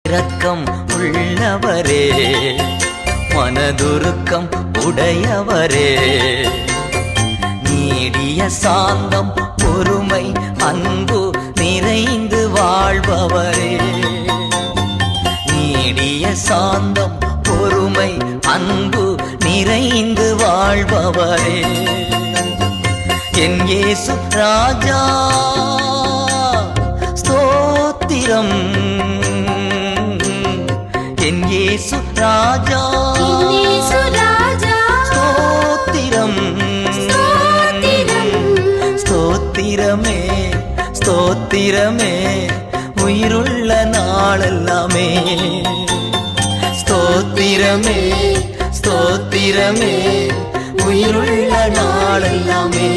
இரக்கம் உள்ளவரே, மனதுருக்கம் உடையவரே, நீடிய சாந்தம் பொறுமை அன்பு நிறைந்து வாழ்பவரே, நீடிய சாந்தம் பொறுமை அன்பு நிறைந்து வாழ்பவரே, என் இயேசு ராஜா ஸ்தோத்திரம், என் இயேசு ராஜா ஸ்தோத்திரம், ஸ்தோத்திரமே ஸ்தோத்திரமே உயிருள்ள நாளெல்லாமே, ஸ்தோத்திரமே ஸ்தோத்திரமே உயிருள்ள நாளெல்லாமே.